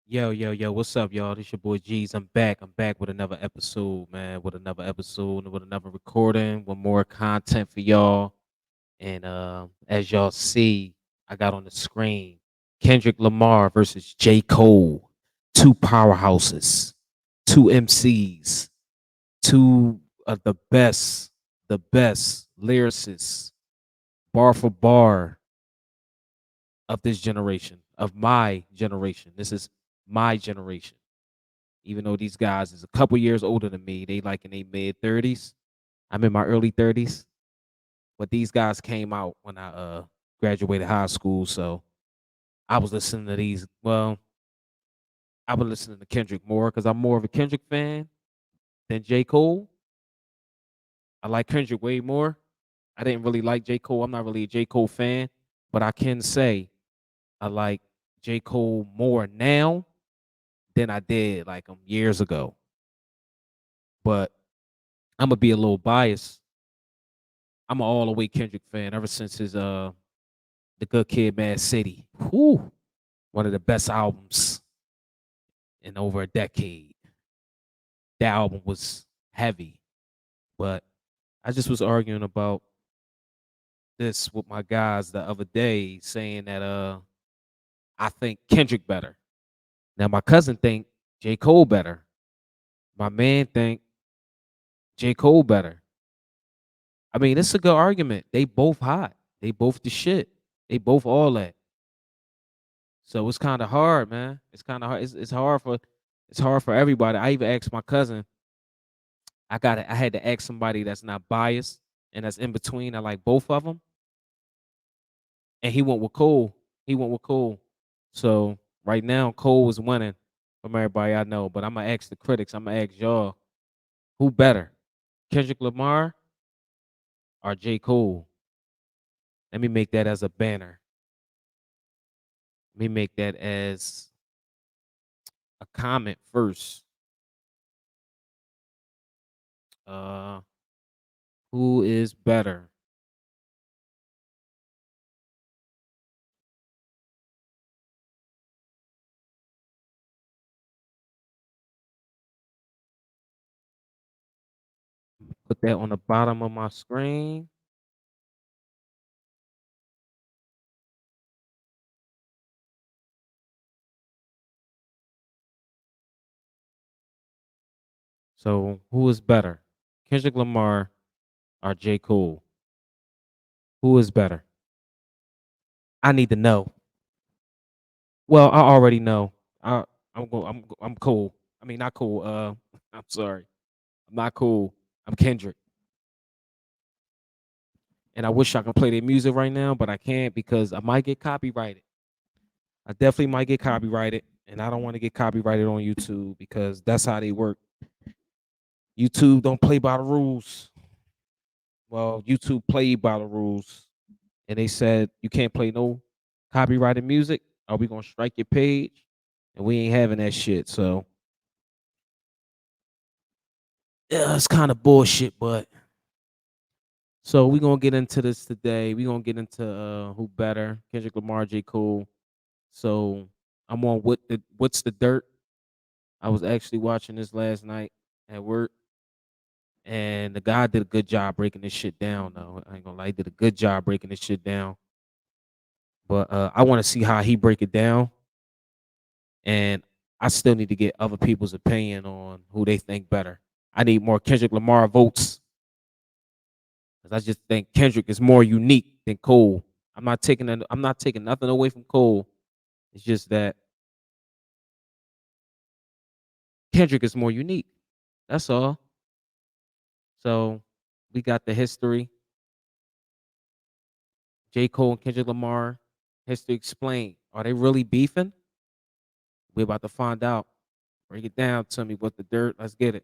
Yo, yo, yo, what's up, y'all? This your boy G's. I'm back. I'm back with another episode, man. With another episode and with another recording, with more content for y'all. And as y'all see, I got on the screen Kendrick Lamar versus J. Cole. Two powerhouses, two MCs, two of the best lyricists, bar for bar of this generation, of my generation. This is my generation. Even though these guys is a couple years older than me, they like in their mid 30s. I'm in my early 30s, but these guys came out when I graduated high school. So I was listening to these. Well, I was listening to Kendrick more because I'm more of a Kendrick fan than J. Cole. I like Kendrick way more. I didn't really like J. Cole. I'm not really a J. Cole fan, but I can say I like J. Cole more now than I did like years ago. But I'm gonna be a little biased. I'm an all the way Kendrick fan ever since his The Good Kid, Mad City. Whew, one of the best albums in over a decade. That album was heavy, but I just was arguing about this with my guys the other day, saying that I think Kendrick better. Now my cousin think J. Cole better. My man think J. Cole better. I mean, it's a good argument. They both hot. They both the shit. They both all that. So it's kind of hard, man. It's kind of hard. It's hard for everybody. I even asked my cousin. I had to ask somebody that's not biased and that's in between. I like both of them, and he went with Cole. He went with Cole. So right now, Cole is winning from everybody I know. But I'm gonna ask the critics. I'm gonna ask y'all, who better, Kendrick Lamar or J. Cole? Let me make that as a banner. Let me make that as a comment first. Uh, who is better? Put that on the bottom of my screen. So who is better, Kendrick Lamar or J. Cole? Who is better? I need to know. Well, I already know. I'm cool. I mean, not cool. I'm sorry. I'm not cool. I'm Kendrick, and I wish I could play their music right now, but I can't because I might get copyrighted. I definitely might get copyrighted, and I don't want to get copyrighted on YouTube because that's how they work. YouTube don't play by the rules. Well, YouTube played by the rules, and they said you can't play no copyrighted music. Are we gonna strike your page? And we ain't having that shit. So yeah, it's kind of bullshit. But so we gonna get into this today. We gonna get into who better, Kendrick Lamar, J. Cole. So I'm on what's the dirt. I was actually watching this last night at work, and the guy did a good job breaking this shit down. Though I ain't gonna lie, he did a good job breaking this shit down. But I want to see how he break it down, and I still need to get other people's opinion on who they think better. I need more Kendrick Lamar votes because I just think Kendrick is more unique than Cole. I'm not taking nothing away from Cole. It's just that Kendrick is more unique. That's all. So we got the history. J. Cole and Kendrick Lamar. History explained. Are they really beefing? We're about to find out. Break it down to me what the dirt. Let's get it.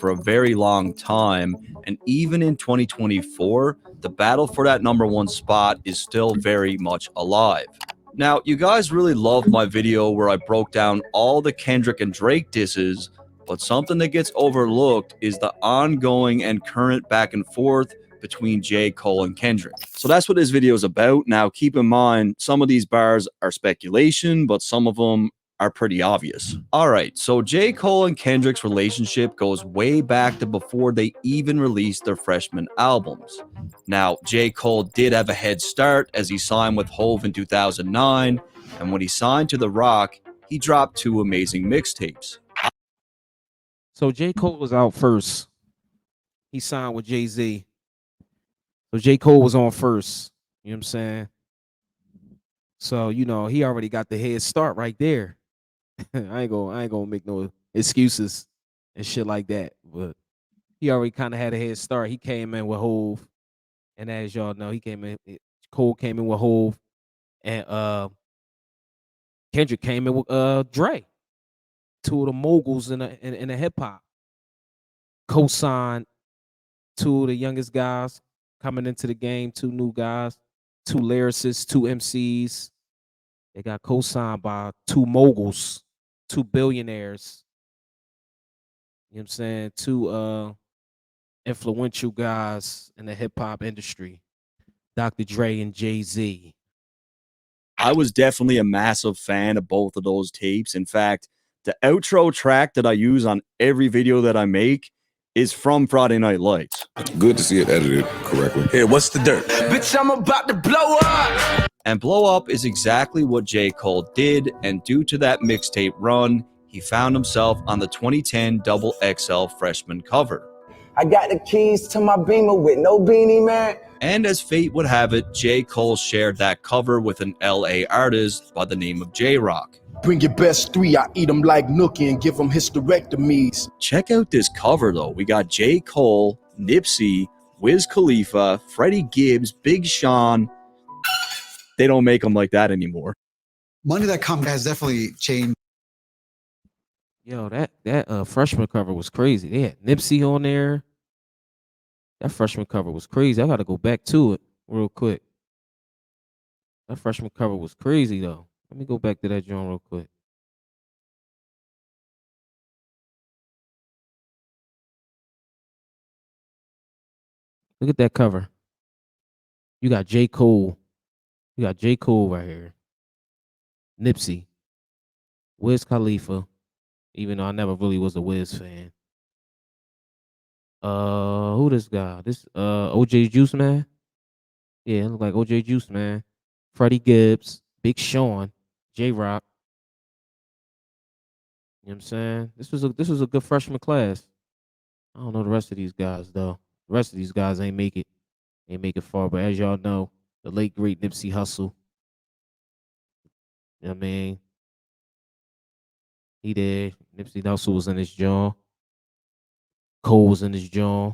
For a very long time. And even in 2024, the battle for that number one spot is still very much alive. Now, you guys really loved my video where I broke down all the Kendrick and Drake disses, but something that gets overlooked is the ongoing and current back and forth between J. Cole and Kendrick. So that's what this video is about. Now, keep in mind, some of these bars are speculation, but some of them are pretty obvious. All right, so J. Cole and Kendrick's relationship goes way back to before they even released their freshman albums. Now, J. Cole did have a head start as he signed with Hove in 2009, and when he signed to The Rock, he dropped 2 amazing mixtapes. So J. Cole was out first. He signed with Jay-Z. So J. Cole was on first. You know what I'm saying? So, you know, he already got the head start right there. I ain't gonna make no excuses and shit like that. But he already kind of had a head start. He came in with Hove. And as y'all know, Cole came in with Hove. And Kendrick came in with Dre. 2 of the moguls in the hip hop. Co-signed 2 of the youngest guys coming into the game, 2 new guys, 2 lyricists, 2 MCs. They got co-signed by 2 moguls, 2 billionaires. You know what I'm saying? 2 influential guys in the hip hop industry. Dr. Dre and Jay-Z. I was definitely a massive fan of both of those tapes. In fact, the outro track that I use on every video that I make is from Friday Night Lights. Good to see it edited correctly. Hey, what's the dirt? Bitch, I'm about to blow up. And Blow Up is exactly what J. Cole did, and due to that mixtape run, he found himself on the 2010 Double XL freshman cover. I got the keys to my Beamer with no beanie, man. And as fate would have it, J. Cole shared that cover with an LA artist by the name of J-Rock. Bring your best 3, I eat them like Nookie and give them hysterectomies. Check out this cover though. We got J. Cole, Nipsey, Wiz Khalifa, Freddie Gibbs, Big Sean. They don't make them like that anymore. Money That Come has definitely changed. Yo, that freshman cover was crazy. They had Nipsey on there. That freshman cover was crazy. I got to go back to it real quick. That freshman cover was crazy though. Let me go back to that joint real quick. Look at that cover. You got J. Cole. You got J. Cole right here. Nipsey. Wiz Khalifa. Even though I never really was a Wiz fan. Who this guy? This OJ Juice Man? Yeah, it look like OJ Juice Man. Freddie Gibbs, Big Sean, J-Rock. You know what I'm saying? This was a good freshman class. I don't know the rest of these guys though. The rest of these guys ain't make it far. But as y'all know, the late great Nipsey Hussle. You know what I mean? He did. Nipsey Hussle was in his jaw. Cole was in his jaw.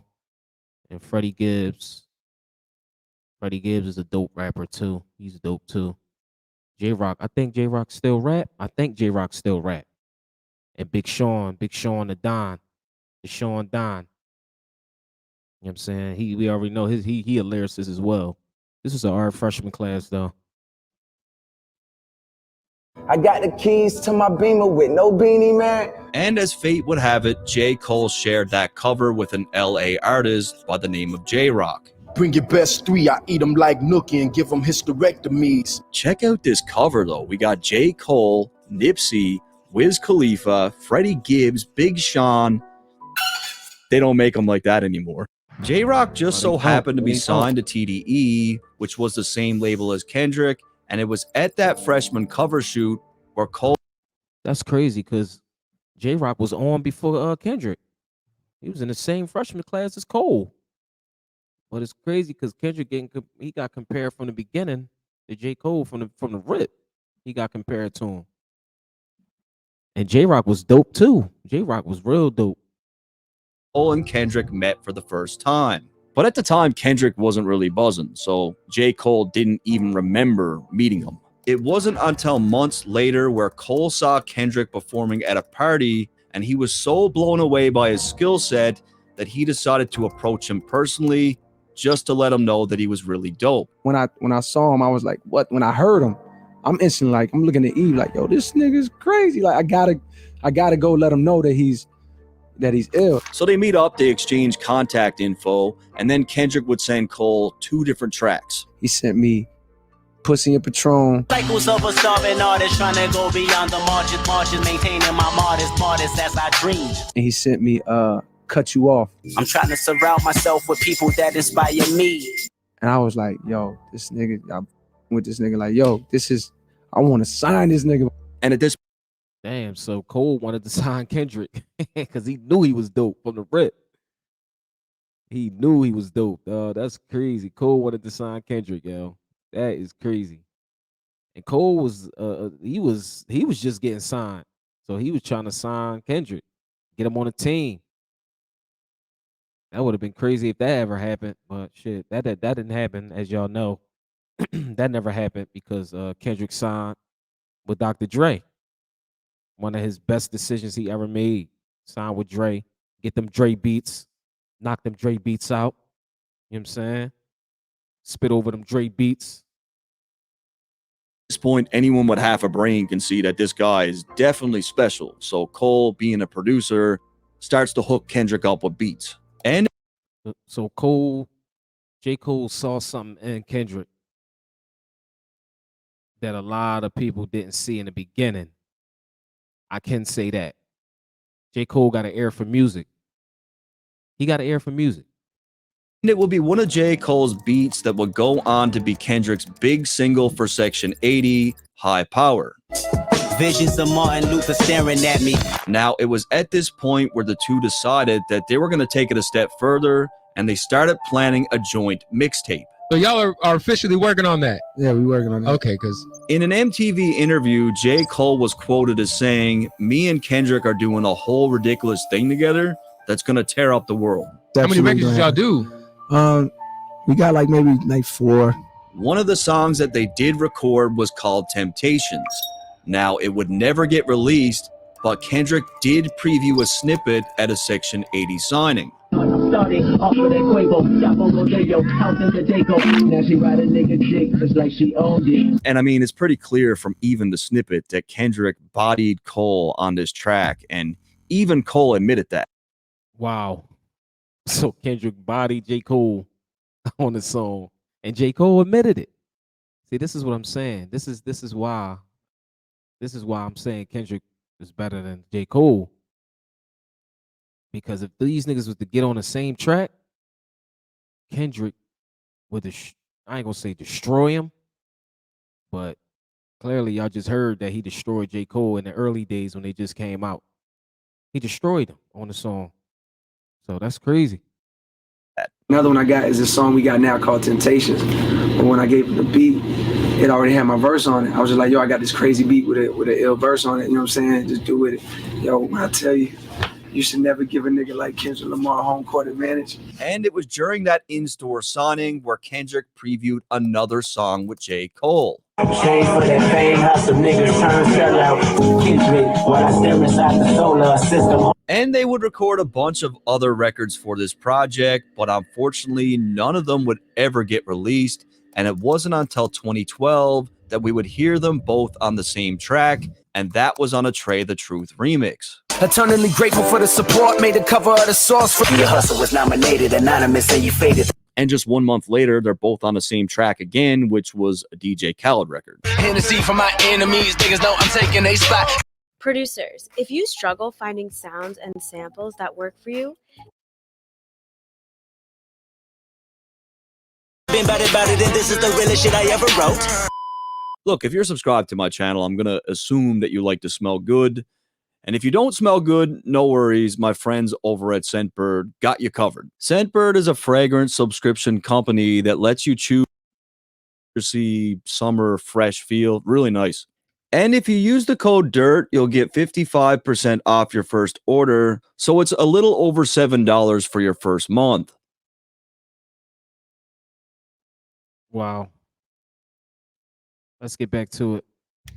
And Freddie Gibbs. Freddie Gibbs is a dope rapper too. He's dope too. J-Rock. I think J-Rock still rap. And Big Sean the Don. The Sean Don. You know what I'm saying? We already know he a lyricist as well. This was our freshman class though. I got the keys to my Beamer with no beanie, man. And as fate would have it, J. Cole shared that cover with an LA artist by the name of J-Rock. Bring your best 3, I eat them like Nookie and give them hysterectomies. Check out this cover though. We got J. Cole, Nipsey, Wiz Khalifa, Freddie Gibbs, Big Sean. They don't make them like that anymore. J-Rock just so happened to be signed to TDE, which was the same label as Kendrick, and it was at that freshman cover shoot where Cole... That's crazy because J-Rock was on before Kendrick. He was in the same freshman class as Cole. But it's crazy because Kendrick he got compared from the beginning to J. Cole from the rip. He got compared to him. And J-Rock was dope too. J-Rock was real dope. Cole and Kendrick met for the first time. But at the time, Kendrick wasn't really buzzing, so J. Cole didn't even remember meeting him. It wasn't until months later where Cole saw Kendrick performing at a party, and he was so blown away by his skill set that he decided to approach him personally just to let him know that he was really dope. When I saw him, I was like, what? When I heard him, I'm instantly like, I'm looking at Eve like, yo, this nigga's crazy. Like, I gotta go let him know that he's ill. So they meet up, they exchange contact info, and then Kendrick would send Cole 2 different tracks. He sent me pussy and Patron. Cycles of a starving artist trying to go beyond the margins, maintaining my modest as I dream. And he sent me Cut You Off. I'm trying to surround myself with people that inspire me. And I was like, yo, this nigga, I with this nigga like, yo, I want to sign this nigga. And at this Damn, so Cole wanted to sign Kendrick because he knew he was dope from the rip. He knew he was dope. That's crazy. Cole wanted to sign Kendrick, yo. That is crazy. And Cole was he was just getting signed. So he was trying to sign Kendrick, get him on a team. That would have been crazy if that ever happened. But shit, that didn't happen, as y'all know. That never happened because Kendrick signed with Dr. Dre. One of his best decisions he ever made. Signed with Dre, get them Dre beats, knock them Dre beats out. You know what I'm saying? Spit over them Dre beats. point, anyone with half a brain can see that this guy is definitely special. So Cole, being a producer, starts to hook Kendrick up with beats. And so J. Cole saw something in Kendrick that a lot of people didn't see in the beginning. I can say that. J. Cole got an ear for music. He got an ear for music. it will be one of J. Cole's beats that will go on to be Kendrick's big single for Section 80, High Power. Visions of Martin Luther staring at me. Now, it was at this point where the two decided that they were going to take it a step further, and they started planning a joint mixtape. So y'all are officially working on that? Yeah, we working on that. Okay, because in an MTV interview, J. Cole was quoted as saying, "Me and Kendrick are doing a whole ridiculous thing together that's going to tear up the world." How many records did y'all do? We got maybe 4. One of the songs that they did record was called Temptations. Now, it would never get released, but Kendrick did preview a snippet at a Section 80 signing. Started off with that Quavo, Chapo Rodeo, house in the Daco. Now she ride a nigga dick just like she owned it. And I mean, it's pretty clear from even the snippet that Kendrick bodied Cole on this track, and even Cole admitted that. Wow. So Kendrick bodied J. Cole on the song, and J. Cole admitted it. See, this is what I'm saying. This is why I'm saying Kendrick is better than J. Cole. Because if these niggas was to get on the same track, Kendrick would, I ain't gonna say destroy him, but clearly y'all just heard that he destroyed J. Cole in the early days when they just came out. He destroyed him on the song. So that's crazy. Another one I got is a song we got now called Temptations. But when I gave him the beat, it already had my verse on it. I was just like, yo, I got this crazy beat with an ill verse on it. You know what I'm saying? Just do with it. Yo, when I tell you, you should never give a nigga like Kendrick Lamar home court advantage. And it was during that in-store signing where Kendrick previewed another song with J. Cole. Change for that fame, how some niggas turn sellout. Kendrick, while I stare inside the solar system. And they would record a bunch of other records for this project, but unfortunately, none of them would ever get released. And it wasn't until 2012 that we would hear them both on the same track, and that was on a Trey the Truth remix. Eternally grateful for the support, made the cover of the source. Your hustle was nominated, anonymous, and you faded. And just 1 month later, they're both on the same track again, which was a DJ Khaled record. Hennessy for my enemies, niggas know I'm taking a spot. Producers, if you struggle finding sounds and samples that work for you, Been better than this is the realest shit I ever wrote. Look, if you're subscribed to my channel, I'm going to assume that you like to smell good. And if you don't smell good, no worries. My friends over at Scentbird got you covered. Scentbird is a fragrance subscription company that lets you choose summer fresh feel. Really nice. And if you use the code DIRT, you'll get 55% off your first order. So it's a little over $7 for your first month. Wow. Let's get back to it.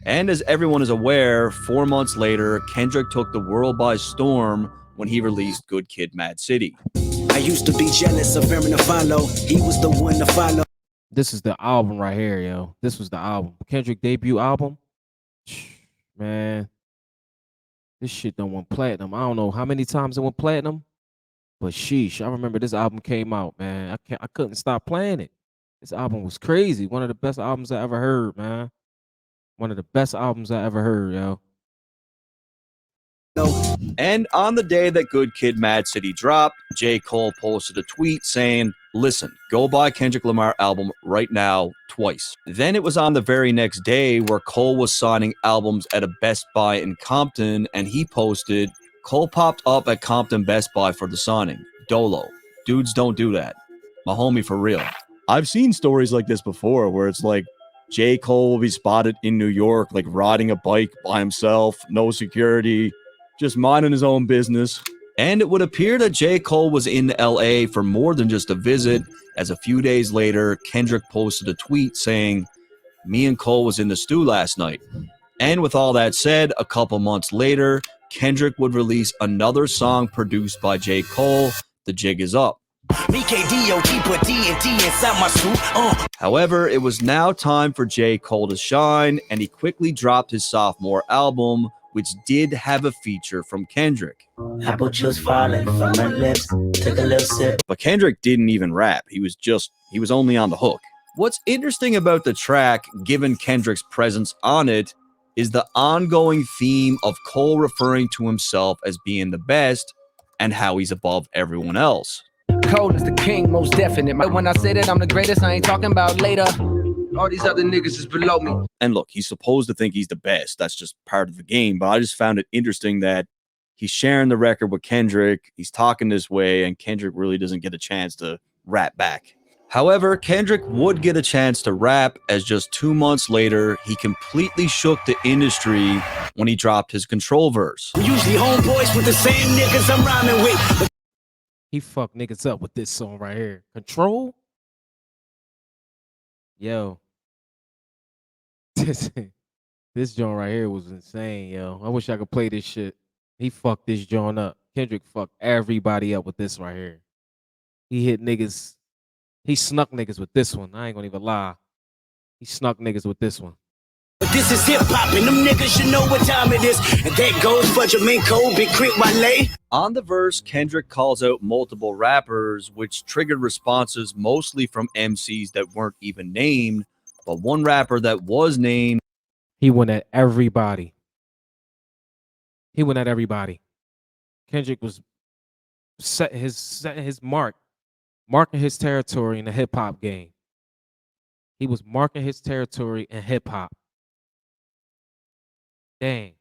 And as everyone is aware, 4 months later, Kendrick took the world by storm when he released Good Kid, Mad City. I used to be jealous of Aaron to follow. He was the one to follow. This is the album right here, yo. This was the album. Kendrick debut album. Man, this shit done went platinum. I don't know how many times it went platinum, but sheesh, I remember this album came out, man. I couldn't stop playing it. This album was crazy. One of the best albums I ever heard, man. One of the best albums I ever heard, yo. And on the day that Good Kid, Mad City dropped, J. Cole posted a tweet saying, "Listen, go buy Kendrick Lamar album right now, twice." Then it was on the very next day where Cole was signing albums at a Best Buy in Compton, and he posted, "Cole popped up at Compton Best Buy for the signing. Dolo. Dudes don't do that. My homie for real." I've seen stories like this before where it's like J. Cole will be spotted in New York, like riding a bike by himself, no security, just minding his own business. And it would appear that J. Cole was in LA for more than just a visit, as a few days later, Kendrick posted a tweet saying, "Me and Cole was in the stew last night." And with all that said, a couple months later, Kendrick would release another song produced by J. Cole, "The Jig Is Up." However, it was now time for J. Cole to shine, and he quickly dropped his sophomore album, which did have a feature from Kendrick. Apple juice falling from my lips. Took a little sip. But Kendrick didn't even rap. He was only on the hook. What's interesting about the track, given Kendrick's presence on it, is the ongoing theme of Cole referring to himself as being the best and how he's above everyone else. Cole is the king, most definite. When I say that I'm the greatest, I ain't talking about later. All these other niggas is below me. And look, he's supposed to think he's the best. That's just part of the game. But I just found it interesting that he's sharing the record with Kendrick. He's talking this way, and Kendrick really doesn't get a chance to rap back. However, Kendrick would get a chance to rap, as just 2 months later, he completely shook the industry when he dropped his Control verse. Usually homeboys with the same niggas I'm rhyming with. He fucked niggas up with this song right here. Control? Yo. This joint right here was insane, yo. I wish I could play this shit. He fucked this joint up. Kendrick fucked everybody up with this right here. He hit niggas. He snuck niggas with this one. I ain't gonna even lie. He snuck niggas with this one. But this is hip hop, and them niggas should know what time it is. And that goes for Jamaica, Big Crit, Wale. On the verse, Kendrick calls out multiple rappers, which triggered responses mostly from MCs that weren't even named. But one rapper that was named, he went at everybody. He went at everybody. Kendrick was set his mark, marking his territory in the hip hop game. He was marking his territory in hip hop. Dang.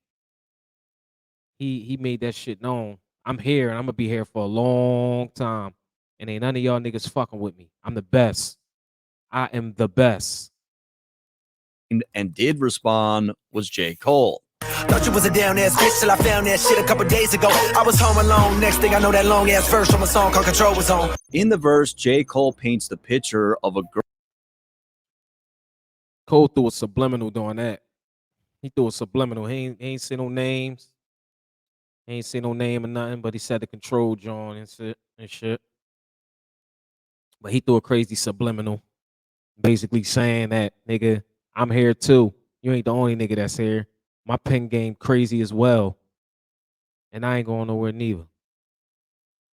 He made that shit known. I'm here and I'm gonna be here for a long time. And ain't none of y'all niggas fucking with me. I'm the best. I am the best. and did respond was J. Cole. Thought you was a down ass bitch till I found that shit a couple days ago. I was home alone. Next thing I know, that long ass verse from a song called Control was on. In the verse, J. Cole paints the picture of a girl. Cole threw a subliminal doing that. He threw a subliminal. He ain't say no names. He ain't say no name or nothing, but he said the Control John and shit. But he threw a crazy subliminal, basically saying that, nigga, I'm here too. You ain't the only nigga that's here. My pen game crazy as well. And I ain't going nowhere neither.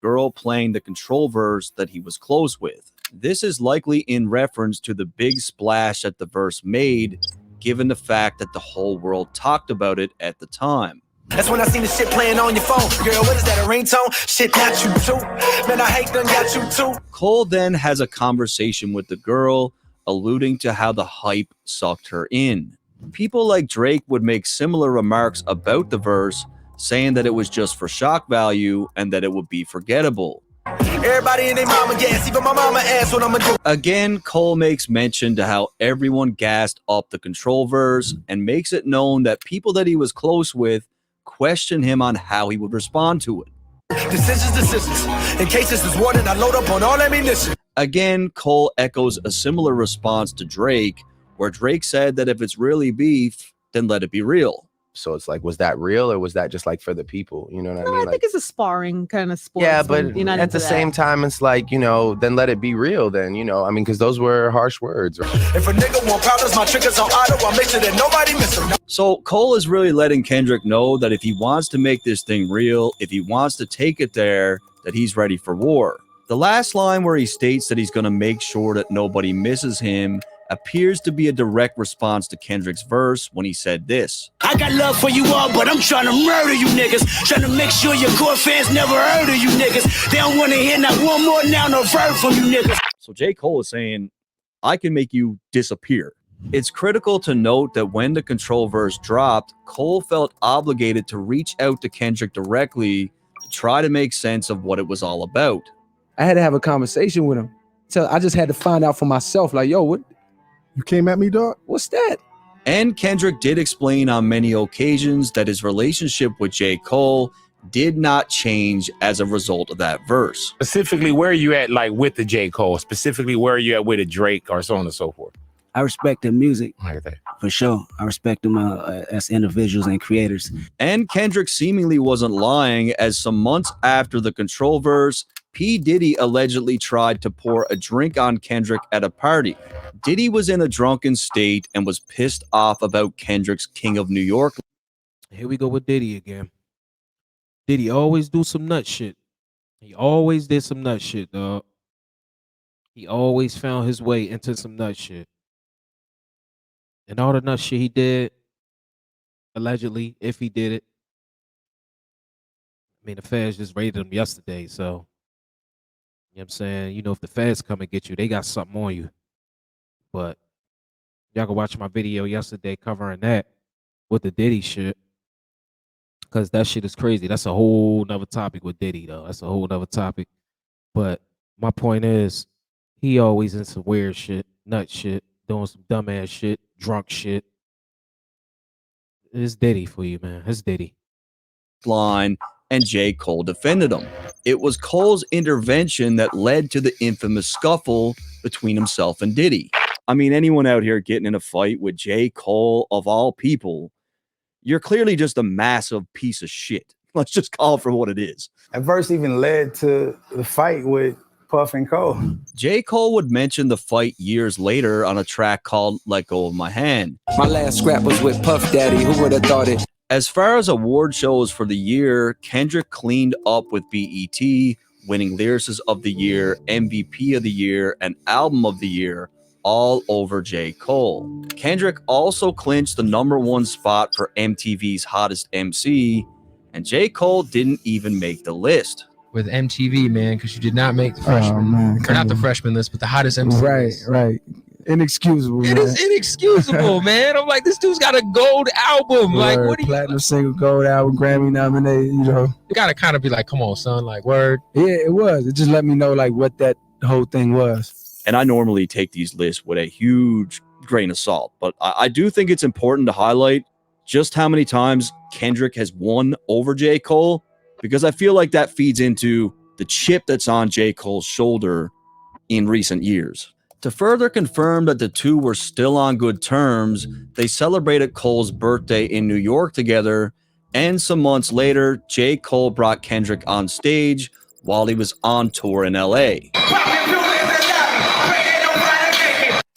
Girl playing the Control verse that he was close with. This is likely in reference to the big splash that the verse made, given the fact that the whole world talked about it at the time. That's when I seen the shit playing on your phone. Girl, what is that, a ringtone? Shit, got you too. Man, I hate them, got you too. Cole then has a conversation with the girl, alluding to how the hype sucked her in. People like Drake would make similar remarks about the verse, saying that it was just for shock value and that it would be forgettable. Everybody in their mama gas, even my mama asked what I'ma do. Again, Cole makes mention to how everyone gassed up the Control verse and makes it known that people that he was close with question him on how he would respond to it. Decisions. In case this is warning, I load up on all ammunition. Again, Cole echoes a similar response to Drake, where Drake said that if it's really beef, then let it be real. So it's like, was that real or was that just like for the people? You know what I mean? I think it's a sparring kind of sport. Yeah, but at the same time, it's like, you know, then let it be real then, you know, I mean, because those were harsh words. If a nigga want problems, my triggers on auto, I'll make sure that nobody miss them. So Cole is really letting Kendrick know that if he wants to make this thing real, if he wants to take it there, that he's ready for war. The last line where he states that he's going to make sure that nobody misses him appears to be a direct response to Kendrick's verse when he said this. I got love for you all, but I'm trying to murder you niggas. Trying to make sure your core fans never heard of you niggas. They don't want to hear not one more noun or verb from you niggas. So J. Cole is saying, I can make you disappear. It's critical to note that when the Control verse dropped, Cole felt obligated to reach out to Kendrick directly to try to make sense of what it was all about. I had to have a conversation with him. So I just had to find out for myself, like, yo, what? You came at me, dog? What's that? And Kendrick did explain on many occasions that his relationship with J. Cole did not change as a result of that verse. Specifically, where are you at, like, with the J. Cole? Specifically, where are you at with a Drake or so on and so forth? I respect their music, like that. For sure. I respect them as individuals and creators. And Kendrick seemingly wasn't lying, as some months after the Control verse, P. Diddy allegedly tried to pour a drink on Kendrick at a party. Diddy was in a drunken state and was pissed off about Kendrick's King of New York. Here we go with Diddy again. Diddy always do some nut shit. He always did some nut shit, dog. He always found his way into some nut shit. And all the nut shit he did, allegedly, if he did it. I mean, the feds just raided him yesterday, so, you know what I'm saying? You know, if the feds come and get you, they got something on you. But y'all can watch my video yesterday covering that with the Diddy shit. Because that shit is crazy. That's a whole nother topic with Diddy, though. That's a whole nother topic. But my point is, he always in some weird shit, nut shit, doing some dumbass shit, drunk shit. It's Diddy for you, man. It's Diddy. Line, and J. Cole defended him. It was Cole's intervention that led to the infamous scuffle between himself and Diddy. I mean, anyone out here getting in a fight with J. Cole, of all people, you're clearly just a massive piece of shit. Let's just call it for what it is. That verse even led to the fight with Puff and Cole. J. Cole would mention the fight years later on a track called Let Go of My Hand. My last scrap was with Puff Daddy. Who would have thought it? As far as award shows for the year, Kendrick cleaned up with BET, winning Lyricist of the Year, MVP of the Year, and Album of the Year, all over J. Cole. Kendrick also clinched the #1 spot for MTV's Hottest MC, and J. Cole didn't even make the list. With MTV, man, because you did not make the freshman. Man, or not the freshman list, but the Hottest MC list. Right. Inexcusable, It man. is inexcusable, man. I'm like, this dude's got a gold album. Like, what do you... Platinum single, gold album, Grammy nominated, you know. You gotta kind of be like, come on, son, like, word. Yeah, it was. It just let me know, like, what that whole thing was. And I normally take these lists with a huge grain of salt, but I do think it's important to highlight just how many times Kendrick has won over J. Cole, because I feel like that feeds into the chip that's on J. Cole's shoulder in recent years. To further confirm that the two were still on good terms, they celebrated Cole's birthday in New York together, and some months later, J. Cole brought Kendrick on stage while he was on tour in LA.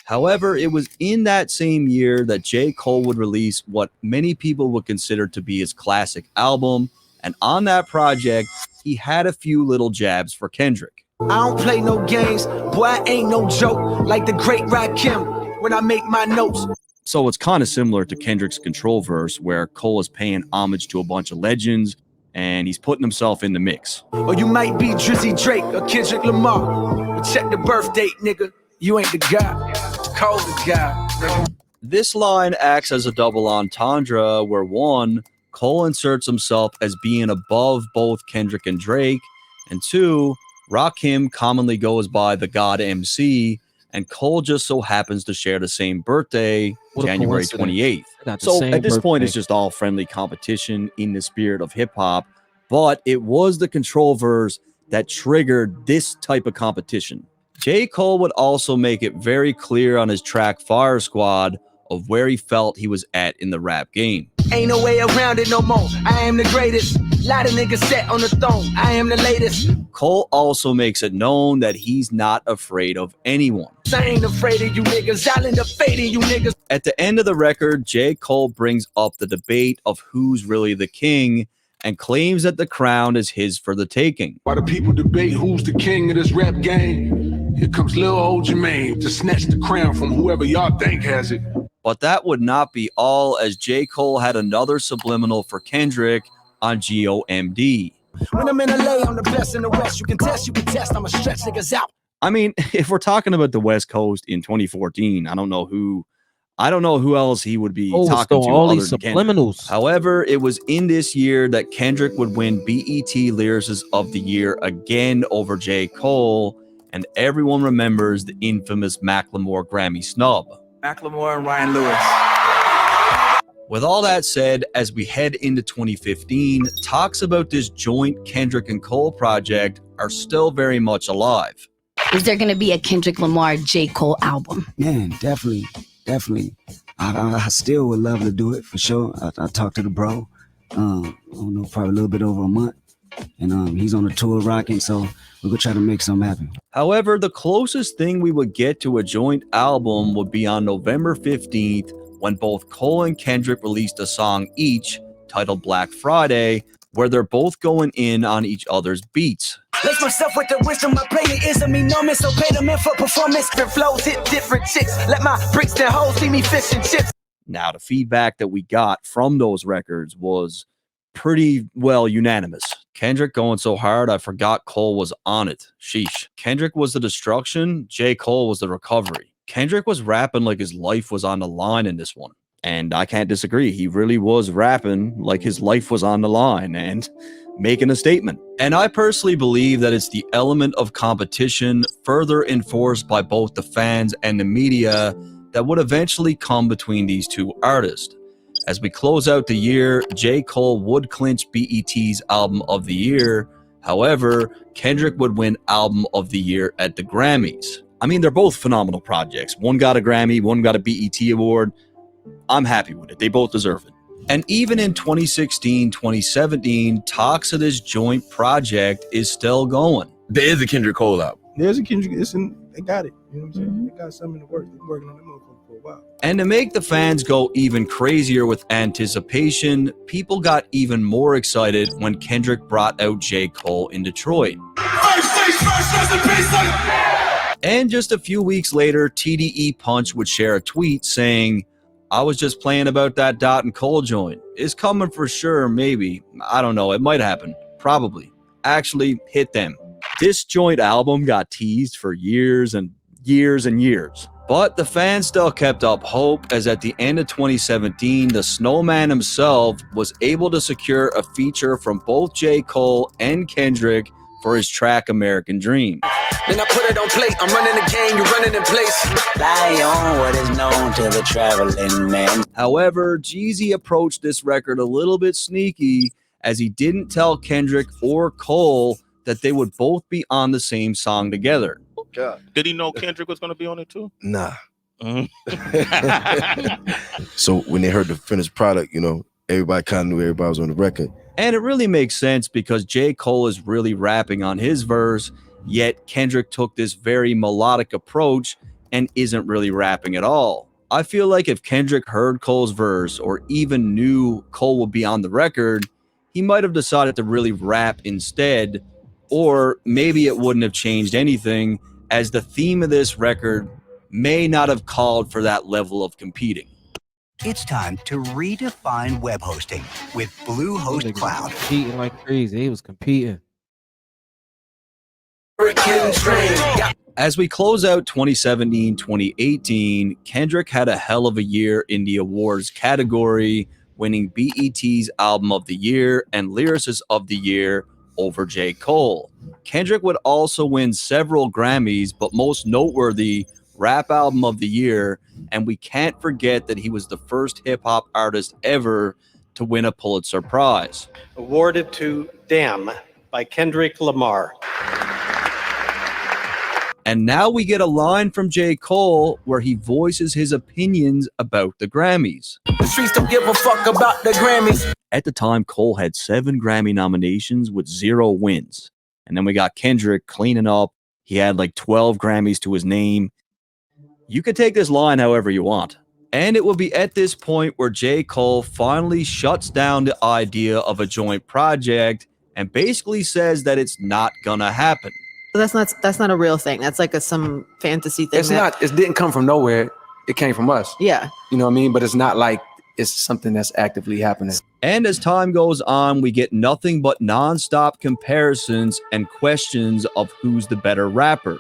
However, it was in that same year that J. Cole would release what many people would consider to be his classic album, and on that project, he had a few little jabs for Kendrick. I don't play no games, boy, I ain't no joke. Like the great Rakim, when I make my notes. So it's kind of similar to Kendrick's Control verse, where Cole is paying homage to a bunch of legends, and he's putting himself in the mix. Or you might be Drizzy Drake or Kendrick Lamar. But check the birth date, nigga. You ain't the guy. Cole the guy, nigga. This line acts as a double entendre, where one, Cole inserts himself as being above both Kendrick and Drake, and two, Rakim commonly goes by the God MC, and Cole just so happens to share the same birthday, January 28th. So at this point, it's just all friendly competition in the spirit of hip hop, but it was the Control verse that triggered this type of competition. J. Cole would also make it very clear on his track Fire Squad of where he felt he was at in the rap game. Ain't no way around it no more. I am the greatest. Lot of niggas set on the throne. I am the latest. Cole also makes it known that he's not afraid of anyone. I ain't afraid of you niggas. I'll end up fading you niggas. At the end of the record, J. Cole brings up the debate of who's really the king, and claims that the crown is his for the taking. While the people debate who's the king of this rap game, here comes Lil Old Jermaine to snatch the crown from whoever y'all think has it. But that would not be all, as J. Cole had another subliminal for Kendrick on GOMD. When I'm in LA, I'm the best in the West. You can test, I'ma stretch niggas out. I mean, if we're talking about the West Coast in 2014, I don't know who else he would be talking to all other these than Kendrick. subliminals. However, it was in this year that Kendrick would win BET Lyricist of the Year again over J. Cole, and everyone remembers the infamous Macklemore Grammy snub. Macklemore and Ryan Lewis. With all that said, as we head into 2015, talks about this joint Kendrick and Cole project are still very much alive. Is there going to be a Kendrick Lamar J. Cole album? Man, definitely. I still would love to do it for sure. I talked to the bro. I don't know, probably a little bit over a month. And he's on a tour rocking, so we're going to try to make something happen. However, the closest thing we would get to a joint album would be on November 15th, when both Cole and Kendrick released a song each titled Black Friday, where they're both going in on each other's beats. Lace myself with the wisdom, my player isn't me numbing, so pay them in for performance. Different flows hit different chicks. Let my bricks and hoes see me fishing chips. Now, the feedback that we got from those records was pretty well unanimous. Kendrick going so hard, I forgot Cole was on it. Sheesh. Kendrick was the destruction, J. Cole was the recovery. Kendrick was rapping like his life was on the line in this one. And I can't disagree. He really was rapping like his life was on the line and making a statement. And I personally believe that it's the element of competition further enforced by both the fans and the media that would eventually come between these two artists. As we close out the year, J. Cole would clinch BET's Album of the Year. However, Kendrick would win Album of the Year at the Grammys. I mean, they're both phenomenal projects. One got a Grammy, one got a BET award. I'm happy with it. They both deserve it. And even in 2016, 2017, talks of this joint project is still going. There is a Kendrick Cole album. There's a Kendrick. They got it. You know what I'm saying? They got something in the works. They've been working on that motherfucker for a while. And to make the fans go even crazier with anticipation, people got even more excited when Kendrick brought out J. Cole in Detroit. And just a few weeks later, TDE Punch would share a tweet saying, "I was just playing about that Dot and Cole joint. It's coming for sure, maybe. I don't know, it might happen. Probably. Actually, hit them." This joint album got teased for years and years and years. But the fans still kept up hope, as at the end of 2017, the Snowman himself was able to secure a feature from both J. Cole and Kendrick for his track American Dream. Then I put it on plate. I'm running the game, you're running in place. Fly on what is known to the traveling man. However, Jeezy approached this record a little bit sneaky, as he didn't tell Kendrick or Cole that they would both be on the same song together. God. Did he know Kendrick was going to be on it too? Nah. Mm-hmm. So when they heard the finished product, everybody kind of knew everybody was on the record. And it really makes sense because J. Cole is really rapping on his verse, yet Kendrick took this very melodic approach and isn't really rapping at all. I feel like if Kendrick heard Cole's verse or even knew Cole would be on the record, he might have decided to really rap instead, or maybe it wouldn't have changed anything, as the theme of this record may not have called for that level of competing. It's time to redefine web hosting with Bluehost Cloud. Competing like crazy. He was competing. As we close out 2017, 2018, Kendrick had a hell of a year in the awards category, winning BET's Album of the Year and Lyricist of the Year over J. Cole. Kendrick would also win several Grammys, but most noteworthy, Rap Album of the Year, and we can't forget that he was the first hip-hop artist ever to win a Pulitzer Prize. Awarded to Damn by Kendrick Lamar. And now we get a line from J. Cole where he voices his opinions about the Grammys. The streets don't give a fuck about the Grammys. At the time, Cole had 7 Grammy nominations with 0 wins. And then we got Kendrick cleaning up. He had like 12 Grammys to his name. You could take this line however you want. And it will be at this point where J. Cole finally shuts down the idea of a joint project and basically says that it's not gonna happen. That's not a real thing. That's like some fantasy thing. It's not. It didn't come from nowhere. It came from us. Yeah. You know what I mean? But it's not like it's something that's actively happening. And as time goes on, we get nothing but nonstop comparisons and questions of who's the better rapper.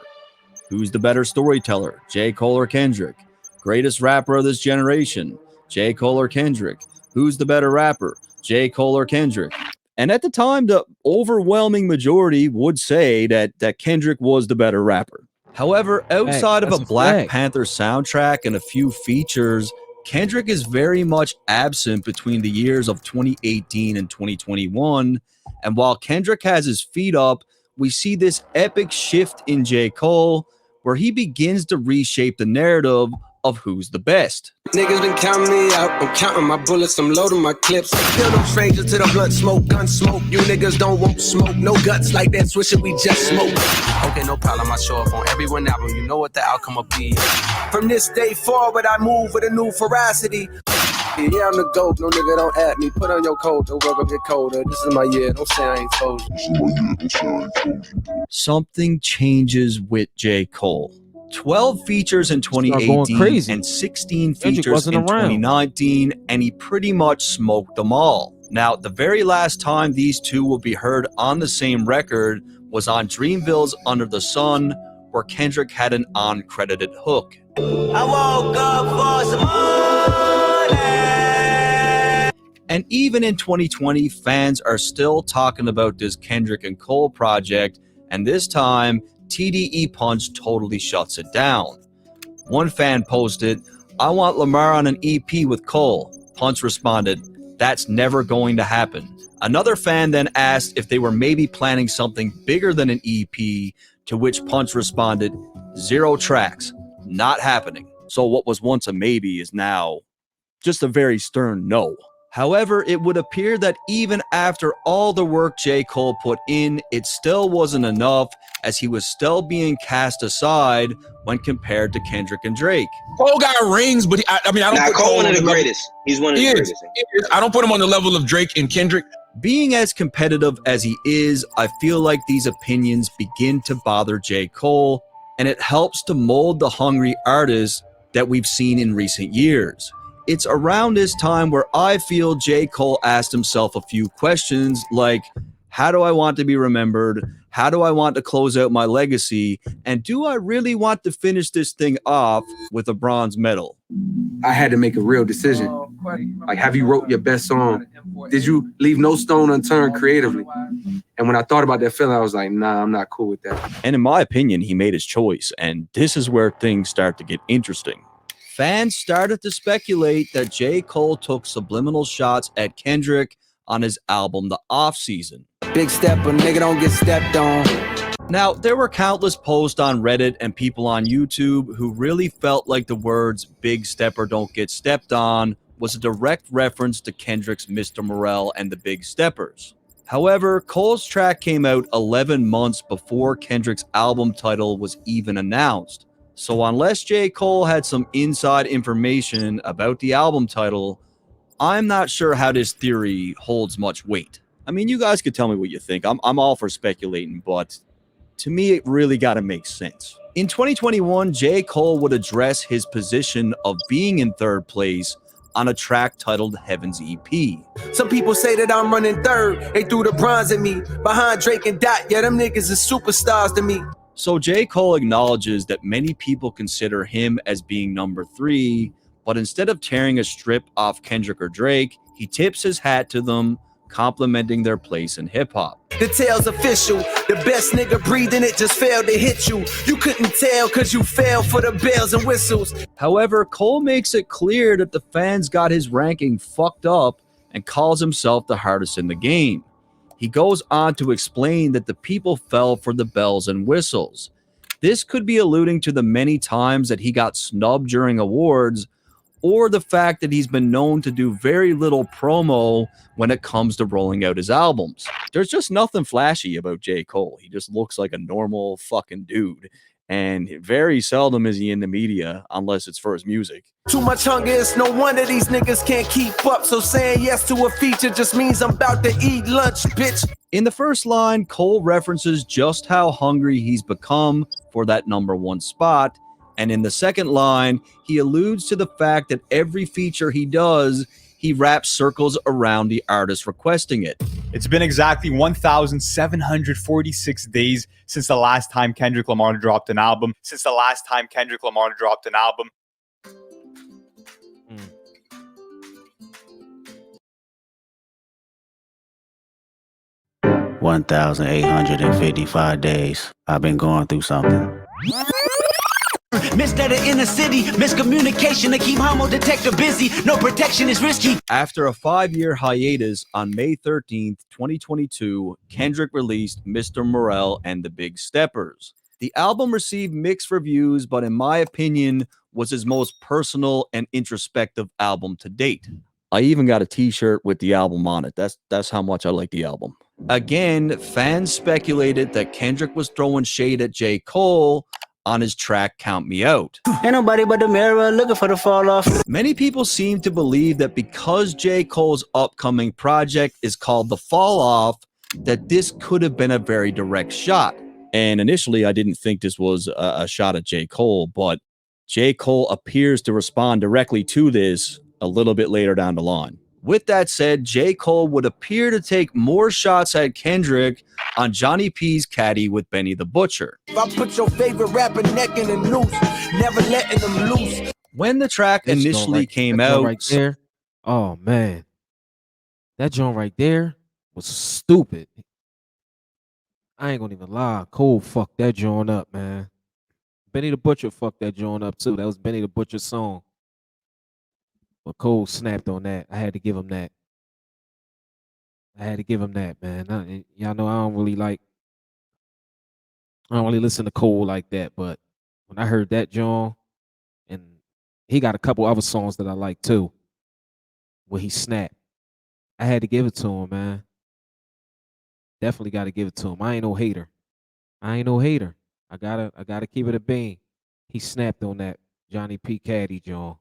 Who's the better storyteller, J. Cole or Kendrick? Greatest rapper of this generation, J. Cole or Kendrick? Who's the better rapper, J. Cole or Kendrick? And at the time, the overwhelming majority would say that Kendrick was the better rapper. However, outside of a Black Panther soundtrack and a few features, Kendrick is very much absent between the years of 2018 and 2021. And while Kendrick has his feet up, we see this epic shift in J. Cole where he begins to reshape the narrative of who's the best. Niggas been counting me out. I'm counting my bullets. I'm loading my clips. Still no stranger to the blunt smoke, gun smoke. You niggas don't want smoke. No guts like that swisher we just smoke. Okay, no problem. I show up on every one album. You know what the outcome will be. From this day forward, I move with a new ferocity. Yeah, I'm the GOAT. No nigga don't at me. Put on your coat. The work will get colder. This is my year. Don't say I ain't told you. Something changes with J. Cole. 12 features in 2018 and 16 features in 2019, and he pretty much smoked them all. Now, the very last time these two will be heard on the same record was on Dreamville's Under the Sun, where Kendrick had an uncredited hook. I woke up for some money. And even in 2020, fans are still talking about this Kendrick and Cole project, and this time, TDE Punch totally shuts it down. One fan posted, "I want Lamar on an EP with Cole." Punch responded, "That's never going to happen." Another fan then asked if they were maybe planning something bigger than an EP, to which Punch responded, "0 tracks, not happening." So what was once a maybe is now just a very stern no. However, it would appear that even after all the work J. Cole put in, it still wasn't enough, as he was still being cast aside when compared to Kendrick and Drake. Cole got rings, but I don't put Cole one of the on greatest. He's one of the greatest. I don't put him on the level of Drake and Kendrick. Being as competitive as he is, I feel like these opinions begin to bother J. Cole, and it helps to mold the hungry artist that we've seen in recent years. It's around this time where I feel J. Cole asked himself a few questions like, how do I want to be remembered? How do I want to close out my legacy? And do I really want to finish this thing off with a bronze medal? I had to make a real decision. Like, have you wrote your best song? Did you leave no stone unturned creatively? And when I thought about that feeling, I was like, nah, I'm not cool with that. And in my opinion, he made his choice. And this is where things start to get interesting. Fans started to speculate that J. Cole took subliminal shots at Kendrick on his album The Off Season. Big step, but nigga don't get stepped on. Now, there were countless posts on Reddit and people on YouTube who really felt like the words "big step or don't get stepped on" was a direct reference to Kendrick's Mr. Morale and the Big Steppers. However, Cole's track came out 11 months before Kendrick's album title was even announced. So unless J. Cole had some inside information about the album title, I'm not sure how this theory holds much weight. I mean, you guys could tell me what you think. I'm all for speculating, but to me, it really got to make sense. In 2021, J. Cole would address his position of being in third place on a track titled Heaven's EP. Some people say that I'm running third. They threw the bronze at me. Behind Drake and Dot, yeah, them niggas is superstars to me. So J. Cole acknowledges that many people consider him as being number 3, but instead of tearing a strip off Kendrick or Drake, he tips his hat to them, complimenting their place in hip-hop. The tale's official. The best nigga breathing it just failed to hit you. You couldn't tell cause you fell for the bells and whistles. However, Cole makes it clear that the fans got his ranking fucked up and calls himself the hardest in the game. He goes on to explain that the people fell for the bells and whistles. This could be alluding to the many times that he got snubbed during awards, or the fact that he's been known to do very little promo when it comes to rolling out his albums. There's just nothing flashy about J. Cole. He just looks like a normal fucking dude. and very seldom is he in the media unless it's for his music. Too much hunger, it's no wonder these niggas can't keep up. So saying yes to a feature just means I'm about to eat lunch, bitch. In the first line, Cole references just how hungry he's become for that #1 spot. And in the second line, he alludes to the fact that every feature he does, he wraps circles around the artist requesting it. It's been exactly 1,746 days since the last time Kendrick Lamar dropped an album. 1,855 days. I've been going through something. Missed at the inner city, miscommunication to keep homo detector busy. No protection is risky. After a 5-year hiatus, on May 13th, 2022, Kendrick released Mr. Morale and the Big Steppers. The album received mixed reviews, but in my opinion, was his most personal and introspective album to date. I even got a t-shirt with the album on it. That's how much I like the album. Again, fans speculated that Kendrick was throwing shade at J. Cole on his track Count Me Out. Ain't nobody but the mirror looking for the fall off. Many people seem to believe that because J. Cole's upcoming project is called The Fall Off, that this could have been a very direct shot. And initially, I didn't think this was a shot at J. Cole, but J. Cole appears to respond directly to this a little bit later down the line. With that said, J. Cole would appear to take more shots at Kendrick on Johnny P's Caddy with Benny the Butcher. If I put your favorite rapper neck in a noose, never letting them loose. When the track initially came out, right there, oh man, that joint right there was stupid. I ain't gonna even lie, Cole fucked that joint up, man. Benny the Butcher fucked that joint up too. That was Benny the Butcher's song. But Cole snapped on that. I had to give him that. Man. Y'all know I don't really listen to Cole like that. But when I heard that joint, and he got a couple other songs that I like too, where he snapped, I had to give it to him, man. Definitely got to give it to him. I ain't no hater. I gotta keep it a bean. He snapped on that Johnny P. Caddy joint.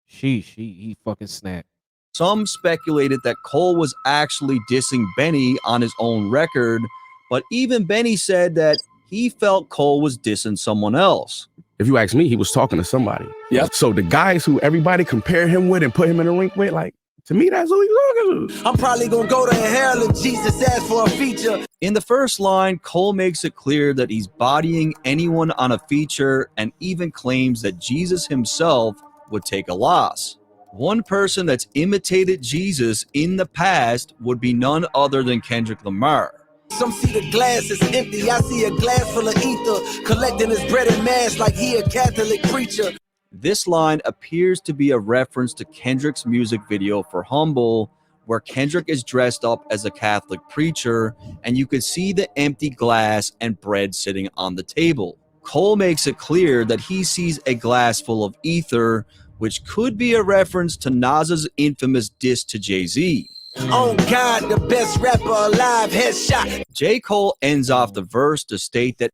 He fucking snapped. Some speculated that Cole was actually dissing Benny on his own record, but even Benny said that he felt Cole was dissing someone else. If you ask me, he was talking to somebody. Yeah. So the guys who everybody compare him with and put him in the rink with, like, to me, that's who he's talking to. I'm probably gonna go to hell if Jesus asks for a feature. In the first line, Cole makes it clear that he's bodying anyone on a feature and even claims that Jesus himself would take a loss. One person that's imitated Jesus in the past would be none other than Kendrick Lamar. Some see the glass is empty. I see a glass full of ether, collecting his bread and mash like he a Catholic preacher. This line appears to be a reference to Kendrick's music video for Humble, where Kendrick is dressed up as a Catholic preacher, and you could see the empty glass and bread sitting on the table. Cole makes it clear that he sees a glass full of ether, which could be a reference to Nas's infamous diss to Jay-Z. Oh God, the best rapper alive, headshot. J. Cole ends off the verse to state that,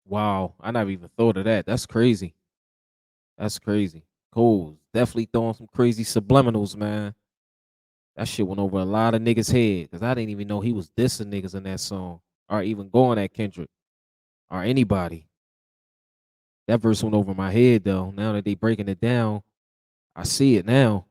wow, I never even thought of that. That's crazy. Cole's definitely throwing some crazy subliminals, man. That shit went over a lot of niggas' head, because I didn't even know he was dissing niggas in that song, or even going at Kendrick, or anybody. That verse went over my head, though. Now that they breaking it down, I see it now.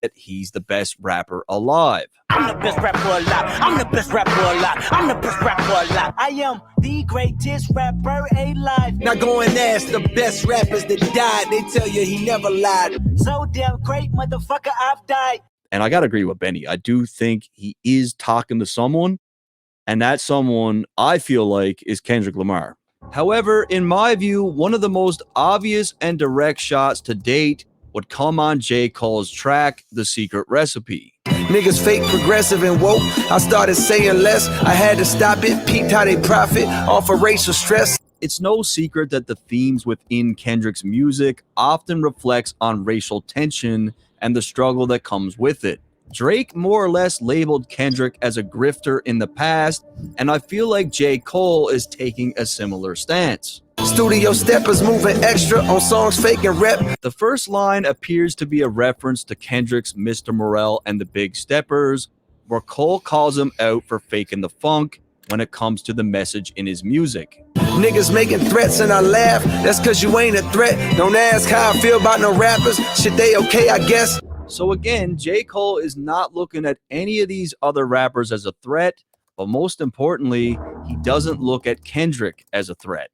That he's the best rapper alive. I'm the best rapper alive. I'm the best rapper alive. I'm the best rapper alive. I am the greatest rapper alive. Now go and ask the best rappers that died. They tell you he never lied. So damn great, motherfucker, I've died. And I gotta agree with Benny. I do think he is talking to someone, and that someone, I feel like, is Kendrick Lamar. However, in my view, one of the most obvious and direct shots to date would come on J. Cole's track, The Secret Recipe. Niggas fake, progressive, and woke. I started saying less. I had to stop it. Peeped how they profit off of racial stress. It's no secret that the themes within Kendrick's music often reflects on racial tension and the struggle that comes with it. Drake more or less labeled Kendrick as a grifter in the past, and I feel like J. Cole is taking a similar stance. Studio steppers moving extra on songs fake and rep. The first line appears to be a reference to Kendrick's Mr. Morale and the Big Steppers, where Cole calls him out for faking the funk when it comes to the message in his music. Niggas making threats and I laugh. That's cause you ain't a threat. Don't ask how I feel about no rappers. Shit, they okay, I guess. So again, J. Cole is not looking at any of these other rappers as a threat, but most importantly, he doesn't look at Kendrick as a threat.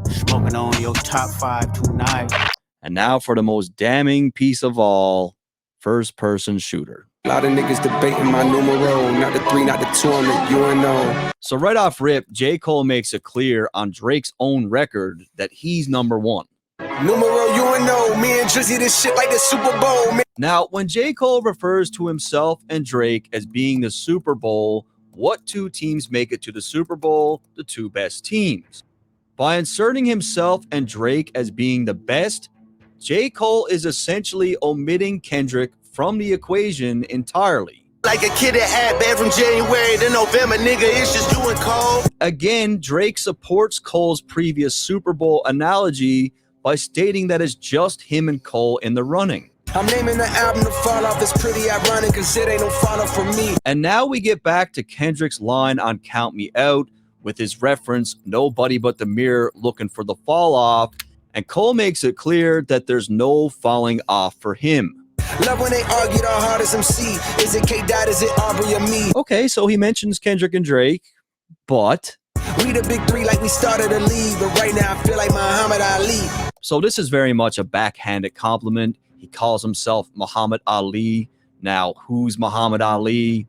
Smoking on your top 5 tonight. And now for the most damning piece of all, first-person shooter. A lot of niggas debating my numero, not the 3, not the 2 on the UNO. So right off rip, J. Cole makes it clear on Drake's own record that he's number one. Numero UNO, me and Drizzy this shit like the Super Bowl, man. Now, when J. Cole refers to himself and Drake as being the Super Bowl, what two teams make it to the Super Bowl? The two best teams. By inserting himself and Drake as being the best, J. Cole is essentially omitting Kendrick from the equation entirely. Like a kid that had bad from January to November, nigga, it's just you and Cole. Again, Drake supports Cole's previous Super Bowl analogy by stating that it's just him and Cole in the running. I'm naming the album to fall off. It's pretty ironic cause it ain't no fall off for me. And now we get back to Kendrick's line on Count Me Out with his reference, nobody but the mirror looking for the fall off. And Cole makes it clear that there's no falling off for him. Love when they argue the hardest MC. Is it K-Dot, is it Aubrey or me? Okay, so he mentions Kendrick and Drake, but we the big three like we started a league, but right now I feel like Muhammad Ali. So this is very much a backhanded compliment. He calls himself Muhammad Ali. Now, who's Muhammad Ali?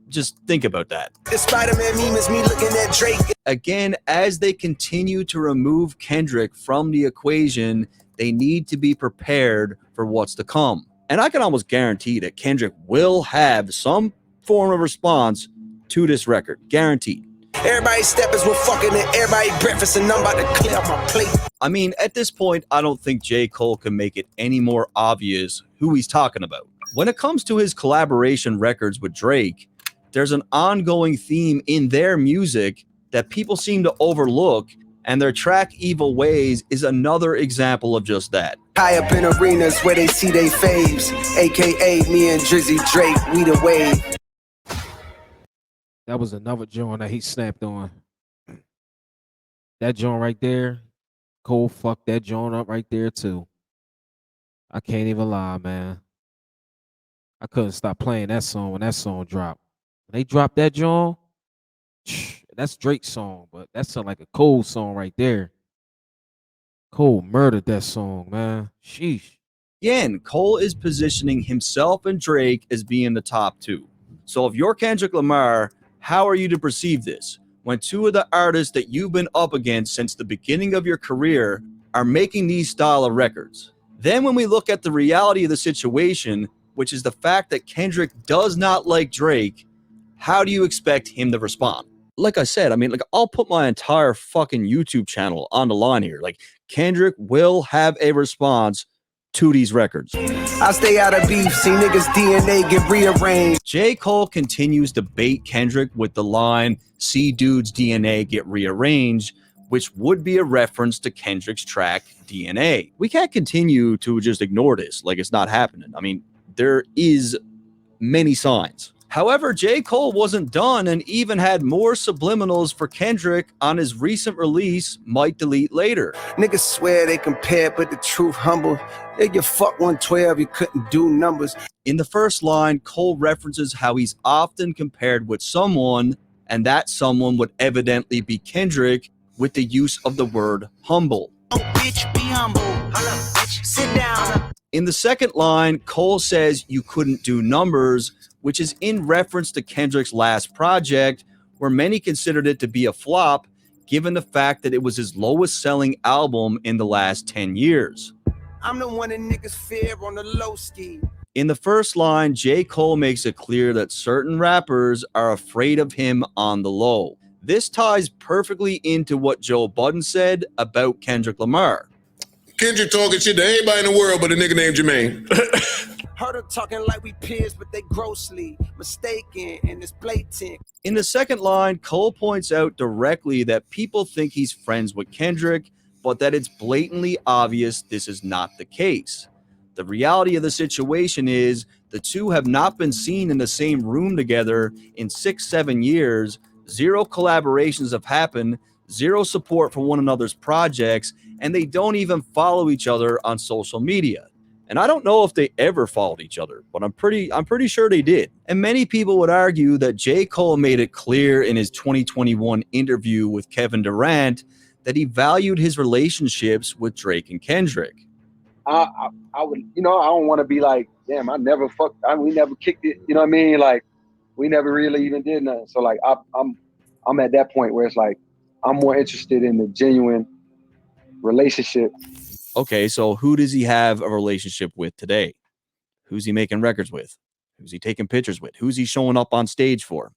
Just think about that. The Spider-Man meme is me looking at Drake. Again, as they continue to remove Kendrick from the equation, they need to be prepared for what's to come. And I can almost guarantee that Kendrick will have some form of response to this record. Guaranteed. Everybody steppers were fucking and everybody breakfast and I'm about to clear up my plate. I mean, at this point, I don't think J. Cole can make it any more obvious who he's talking about. When it comes to his collaboration records with Drake, there's an ongoing theme in their music that people seem to overlook, and their track Evil Ways is another example of just that. High up in arenas where they see they faves, aka me and Drizzy Drake, we the wave. That was another joint that he snapped on. That joint right there, Cole fucked that joint up right there too. I can't even lie, man. I couldn't stop playing that song when that song dropped. When they dropped that joint, that's Drake's song, but that sound like a Cole song right there. Cole murdered that song, man. Sheesh. Again, Cole is positioning himself and Drake as being the top two. So if you're Kendrick Lamar, how are you to perceive this when two of the artists that you've been up against since the beginning of your career are making these style of records? Then when we look at the reality of the situation, which is the fact that Kendrick does not like Drake, how do you expect him to respond? Like I said, I mean, like, I'll put my entire fucking YouTube channel on the line here. Like, Kendrick will have a response to these records. I stay out of beef, see niggas DNA get rearranged. J. Cole continues to bait Kendrick with the line, see dude's DNA get rearranged, which would be a reference to Kendrick's track DNA. We can't continue to just ignore this like it's not happening. I mean, there is many signs. However, J. Cole wasn't done and even had more subliminals for Kendrick on his recent release, Might Delete Later. Niggas swear they compare, but the truth humble. They get fuck 112, you couldn't do numbers. In the first line, Cole references how he's often compared with someone, and that someone would evidently be Kendrick, with the use of the word humble. Oh, bitch, be humble. Holla, bitch, sit down. In the second line, Cole says you couldn't do numbers, which is in reference to Kendrick's last project, where many considered it to be a flop, given the fact that it was his lowest selling album in the last 10 years. I'm the one that niggas fear on the low ski. In the first line, J. Cole makes it clear that certain rappers are afraid of him on the low. This ties perfectly into what Joe Budden said about Kendrick Lamar. Kendrick talking shit to everybody in the world but a nigga named Jermaine. Heard her talking like we peers, but they grossly mistaken, and it's blatant. In the second line, Cole points out directly that people think he's friends with Kendrick, but that it's blatantly obvious this is not the case. The reality of the situation is the two have not been seen in the same room together in 6-7 years. 0 collaborations have happened, 0 support for one another's projects, and they don't even follow each other on social media. And I don't know if they ever followed each other, but I'm pretty sure they did. And many people would argue that J. Cole made it clear in his 2021 interview with Kevin Durant that he valued his relationships with Drake and Kendrick. I would, I don't want to be like, damn, we never kicked it. You know what I mean? Like, we never really even did nothing. So like, I'm at that point where it's like, I'm more interested in the genuine relationship. Okay, so who does he have a relationship with today? Who's he making records with? Who's he taking pictures with? Who's he showing up on stage for?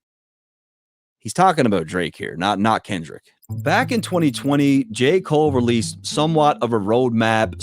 He's talking about Drake here, not Kendrick. Back in 2020, J. Cole released somewhat of a roadmap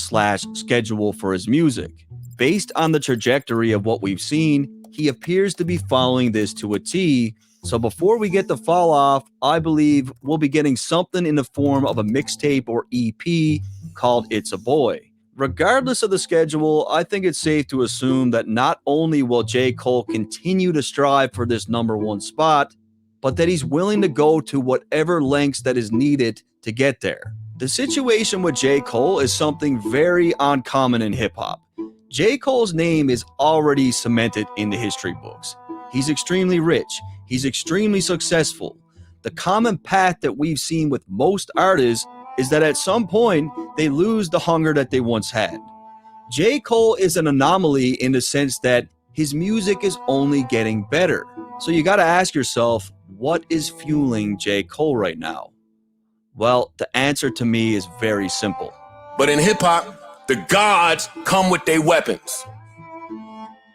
/ schedule for his music. Based on the trajectory of what we've seen, he appears to be following this to a T. So before we get the fall off, I believe we'll be getting something in the form of a mixtape or EP called It's a Boy. Regardless of the schedule, I think it's safe to assume that not only will J. Cole continue to strive for this #1 spot, but that he's willing to go to whatever lengths that is needed to get there. The situation with J. Cole is something very uncommon in hip-hop. J. Cole's name is already cemented in the history books. He's extremely rich. He's extremely successful. The common path that we've seen with most artists is that at some point, they lose the hunger that they once had. J. Cole is an anomaly in the sense that his music is only getting better. So you gotta ask yourself, what is fueling J. Cole right now? Well, the answer to me is very simple. But in hip-hop, the gods come with their weapons.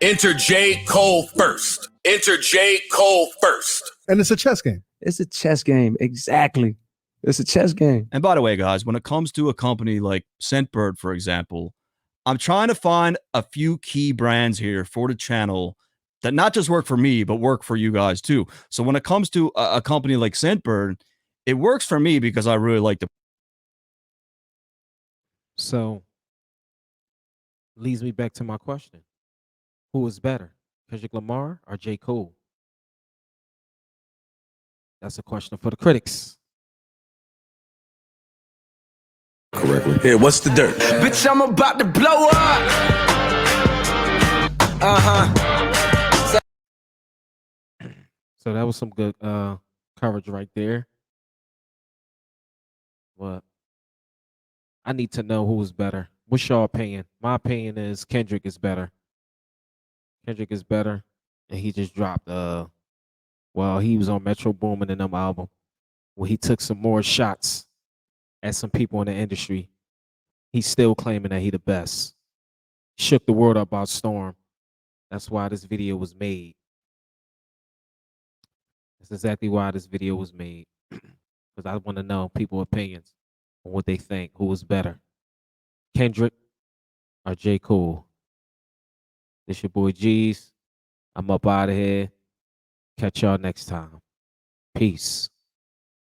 Enter J. Cole first. Enter J. Cole first. And it's a chess game. It's a chess game, exactly. It's a chess game. And by the way, guys, when it comes to a company like Scentbird, for example, I'm trying to find a few key brands here for the channel that not just work for me, but work for you guys too. So when it comes to a company like Scentbird, it works for me because I really like the. So leads me back to my question. Who is better, Kendrick Lamar or J. Cole? That's a question for the critics. Correctly. Here, what's the dirt? Bitch, I'm about to blow up. So that was some good coverage right there. But I need to know who is better. What's your opinion? My opinion is Kendrick is better. Kendrick is better. And he just dropped he was on Metro Boomin and them album where he took some more shots at some people in the industry. He's still claiming that he the best. Shook the world up about Storm. That's why this video was made. That's exactly why this video was made. Because I want to know people's opinions on what they think. Who was better? Kendrick or J. Cole? This your boy G's. I'm up out of here. Catch y'all next time. Peace.